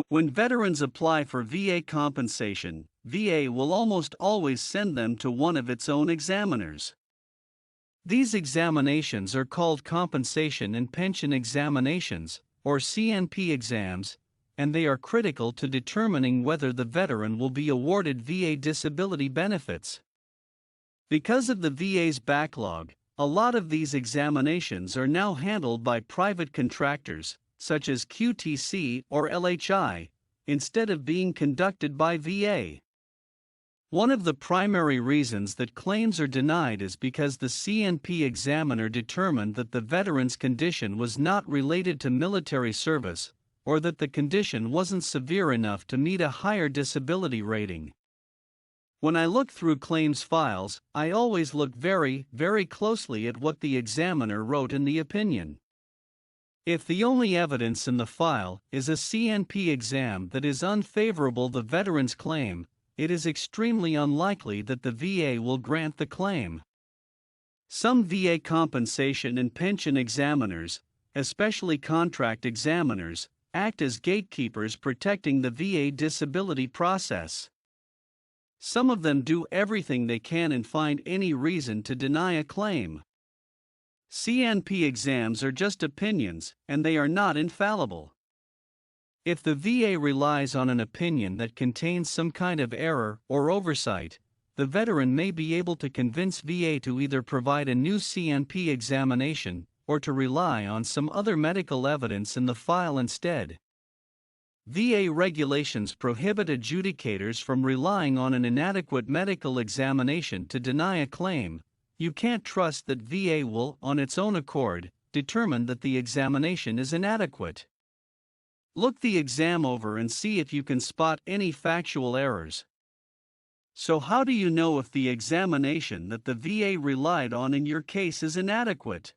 When veterans apply for VA compensation, VA will almost always send them to one of its own examiners. These examinations are called compensation and pension examinations, or CNP exams, and they are critical to determining whether the veteran will be awarded VA disability benefits. Because of the VA's backlog, a lot of these examinations are now handled by private contractors, such as QTC or LHI, instead of being conducted by VA. One of the primary reasons that claims are denied is because the CNP examiner determined that the veteran's condition was not related to military service, or that the condition wasn't severe enough to meet a higher disability rating. When I look through claims files, I always look very closely at what the examiner wrote in the opinion. If the only evidence in the file is a CNP exam that is unfavorable to the veteran's claim, it is extremely unlikely that the VA will grant the claim. Some VA compensation and pension examiners, especially contract examiners, act as gatekeepers protecting the VA disability process. Some of them do everything they can and find any reason to deny a claim. CNP exams are just opinions, and they are not infallible. If the VA relies on an opinion that contains some kind of error or oversight, the veteran may be able to convince VA to either provide a new CNP examination or to rely on some other medical evidence in the file instead. VA regulations prohibit adjudicators from relying on an inadequate medical examination to deny a claim. You can't trust that VA will, on its own accord, determine that the examination is inadequate. Look the exam over and see if you can spot any factual errors. So how do you know if the examination that the VA relied on in your case is inadequate?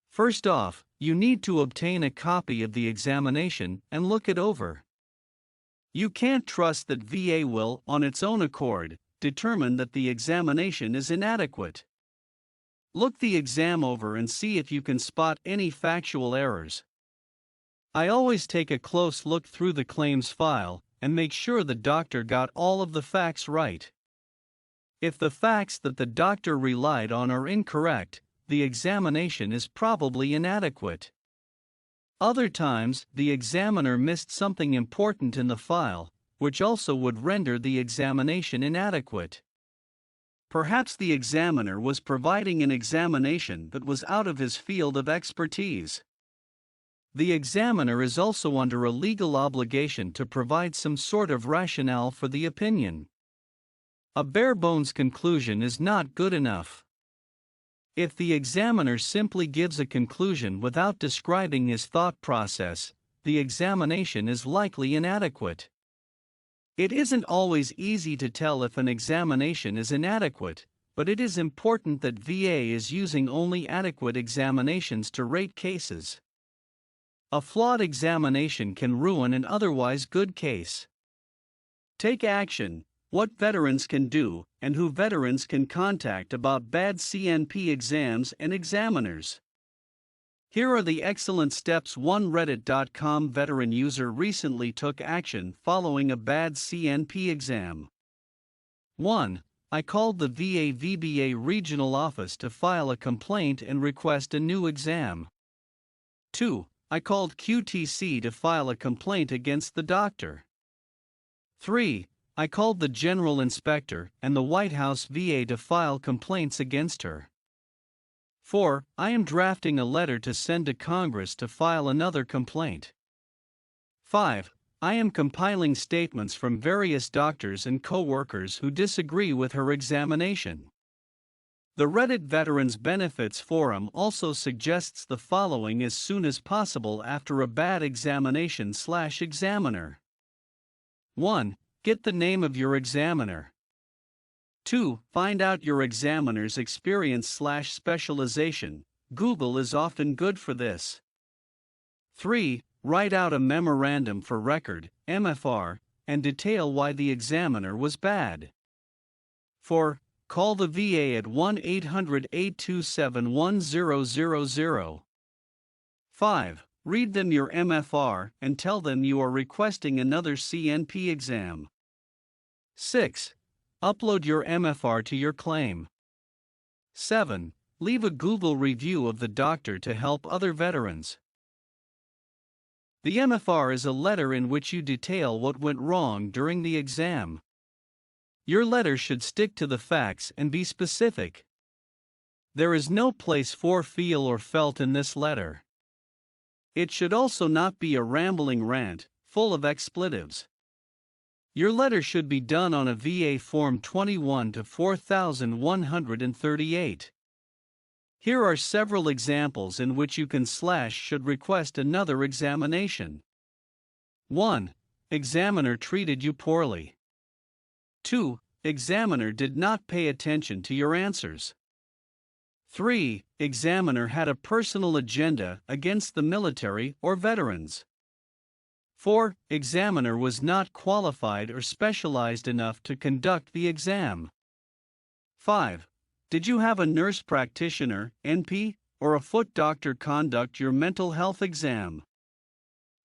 First off, you need to obtain a copy of the examination and look it over. You can't trust that VA will, on its own accord, determine that the examination is inadequate. Look the exam over and see if you can spot any factual errors. I always take a close look through the claims file and make sure the doctor got all of the facts right. If the facts that the doctor relied on are incorrect, the examination is probably inadequate. Other times, the examiner missed something important in the file, which also would render the examination inadequate. Perhaps the examiner was providing an examination that was out of his field of expertise. The examiner is also under a legal obligation to provide some sort of rationale for the opinion. A bare-bones conclusion is not good enough. If the examiner simply gives a conclusion without describing his thought process, the examination is likely inadequate. It isn't always easy to tell if an examination is inadequate, but it is important that VA is using only adequate examinations to rate cases. A flawed examination can ruin an otherwise good case. Take action. What veterans can do, and who veterans can contact about bad CNP exams and examiners. Here are the excellent steps. 1. Reddit.com veteran user recently took action following a bad CNP exam. 1. I called the VA VBA regional office to file a complaint and request a new exam. 2. I called QTC to file a complaint against the doctor. 3. I called the General Inspector and the White House VA to file complaints against her. 4. I am drafting a letter to send to Congress to file another complaint. 5. I am compiling statements from various doctors and co-workers who disagree with her examination. The Reddit Veterans Benefits Forum also suggests the following as soon as possible after a bad examination/examiner. 1. Get the name of your examiner. 2. Find out your examiner's experience/specialization. Google is often good for this. 3. Write out a memorandum for record, MFR, and detail why the examiner was bad. 4. Call the VA at 1-800-827-1000. 5. read them your MFR and tell them you are requesting another CNP exam. 6. Upload your MFR to your claim. 7. Leave a Google review of the doctor to help other veterans. The MFR is a letter in which you detail what went wrong during the exam. Your letter should stick to the facts and be specific. There is no place for feel or felt in this letter. It should also not be a rambling rant, full of expletives. Your letter should be done on a VA Form 21 to 4138. Here are several examples in which you can / should request another examination. 1. Examiner treated you poorly. 2. Examiner did not pay attention to your answers. 3. Examiner had a personal agenda against the military or veterans. 4. Examiner was not qualified or specialized enough to conduct the exam. 5. Did you have a nurse practitioner, NP, or a foot doctor conduct your mental health exam?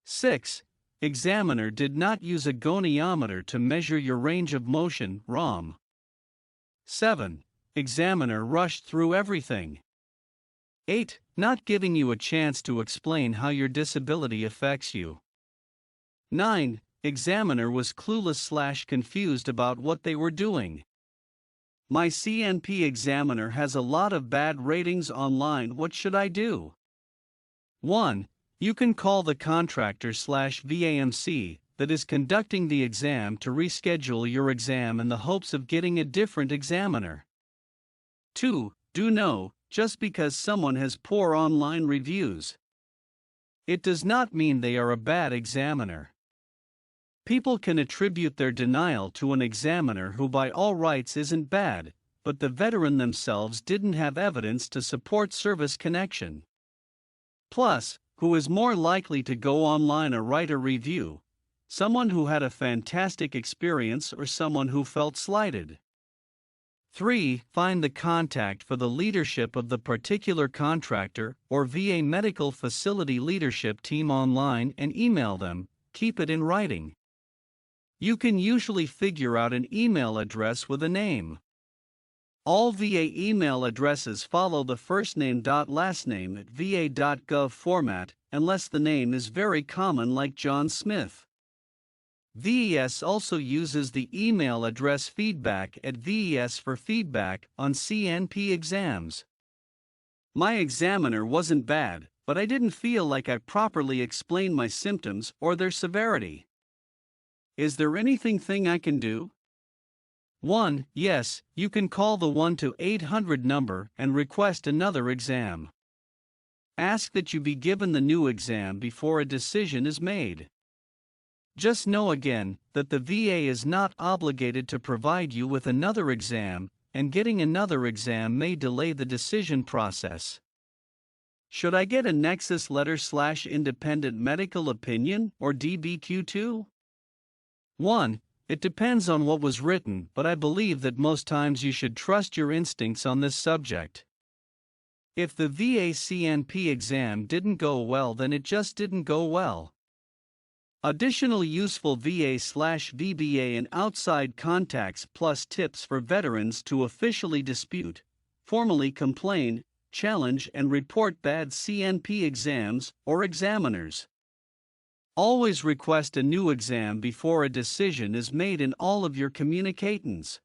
6. Examiner did not use a goniometer to measure your range of motion, ROM. 7. Examiner rushed through everything. 8. Not giving you a chance to explain how your disability affects you. 9. Examiner was clueless / confused about what they were doing. My CNP examiner has a lot of bad ratings online. What should I do? 1. You can call the contractor / VAMC that is conducting the exam to reschedule your exam in the hopes of getting a different examiner. 2. Do know, just because someone has poor online reviews, it does not mean they are a bad examiner. People can attribute their denial to an examiner who by all rights isn't bad, but the veteran themselves didn't have evidence to support service connection. Plus, who is more likely to go online or write a review? Someone who had a fantastic experience or someone who felt slighted? 3. Find the contact for the leadership of the particular contractor or VA medical facility leadership team online and email them. Keep it in writing. You can usually figure out an email address with a name. All VA email addresses follow the first name last name at va.gov format, unless the name is very common like John Smith. VES also uses the email address feedback at VES for feedback on CNP exams. My examiner wasn't bad, but I didn't feel like I properly explained my symptoms or their severity. Is there anything I can do? 1. Yes, you can call the 1-800 number and request another exam. Ask that you be given the new exam before a decision is made. Just know again that the VA is not obligated to provide you with another exam, and getting another exam may delay the decision process. Should I get a Nexus letter / independent medical opinion or DBQ2? 1. It depends on what was written, but I believe that most times you should trust your instincts on this subject. If the VA CNP exam didn't go well, then it just didn't go well. Additional useful VA/VBA and outside contacts plus tips for veterans to officially dispute, formally complain, challenge and report bad CNP exams or examiners. Always request a new exam before a decision is made in all of your communications.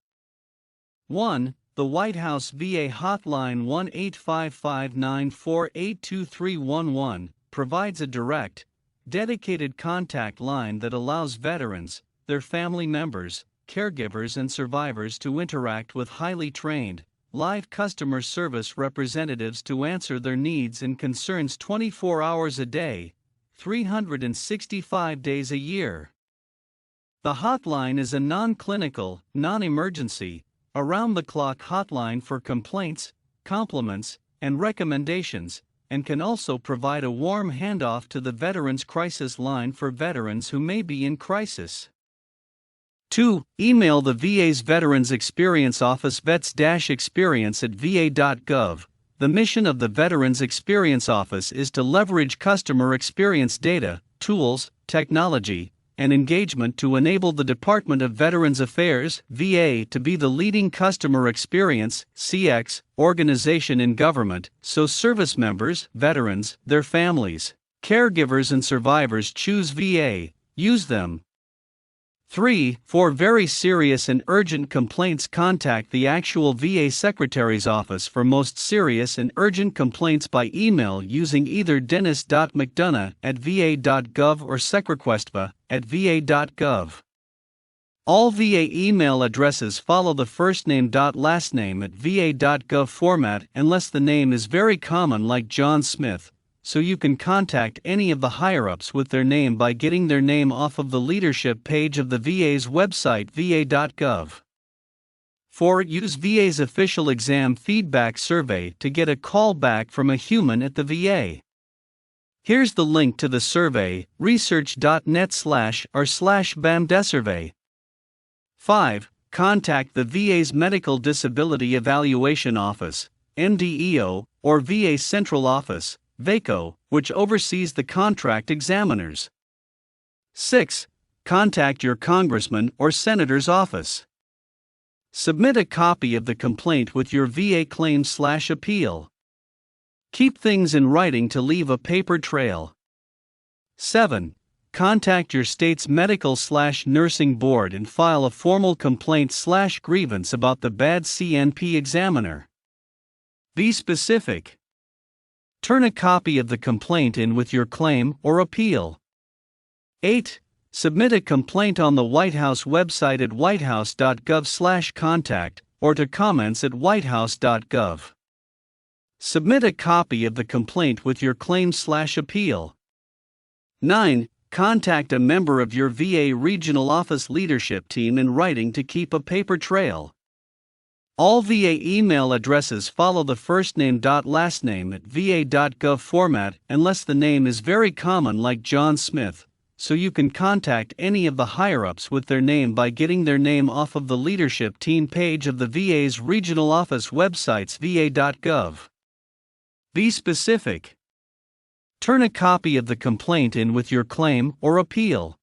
1. The White House VA Hotline 1-855-948-2311 provides a direct, dedicated contact line that allows veterans, their family members, caregivers and survivors to interact with highly trained, live customer service representatives to answer their needs and concerns 24 hours a day, 365 days a year. The hotline is a non-clinical, non-emergency, around-the-clock hotline for complaints, compliments, and recommendations, and can also provide a warm handoff to the Veterans Crisis Line for veterans who may be in crisis. 2. Email the VA's Veterans Experience Office vets-experience@va.gov. the mission of the Veterans Experience Office is to leverage customer experience data, tools, technology, and engagement to enable the Department of Veterans Affairs (VA) to be the leading customer experience (CX) organization in government, so service members, veterans, their families, caregivers and survivors choose VA, use them. 3. For very serious and urgent complaints, contact the actual VA Secretary's office for most serious and urgent complaints by email using either dennis.mcdonough@va.gov or secrequestva@va.gov. All VA email addresses follow the firstname.lastname@va.gov format unless the name is very common like John Smith, so you can contact any of the higher-ups with their name by getting their name off of the leadership page of the VA's website va.gov. 4. Use VA's official exam feedback survey to get a call back from a human at the VA. Here's the link to the survey, research.net/r/bamdesurvey. 5. Contact the VA's Medical Disability Evaluation Office, MDEO, or VA Central Office, VACO, which oversees the contract examiners. 6. Contact your congressman or senator's office. Submit a copy of the complaint with your VA claim/appeal. Keep things in writing to leave a paper trail. 7. Contact your state's medical/nursing board and file a formal complaint/grievance about the bad CNP examiner. Be specific. Turn a copy of the complaint in with your claim or appeal. 8. Submit a complaint on the White House website at whitehouse.gov/contact or to comments@whitehouse.gov. Submit a copy of the complaint with your claim/appeal. 9. Contact a member of your VA regional office leadership team in writing to keep a paper trail. All VA email addresses follow the firstname.lastname@va.gov format unless the name is very common like John Smith, so you can contact any of the higher-ups with their name by getting their name off of the leadership team page of the VA's regional office websites va.gov. Be specific. Turn a copy of the complaint in with your claim or appeal.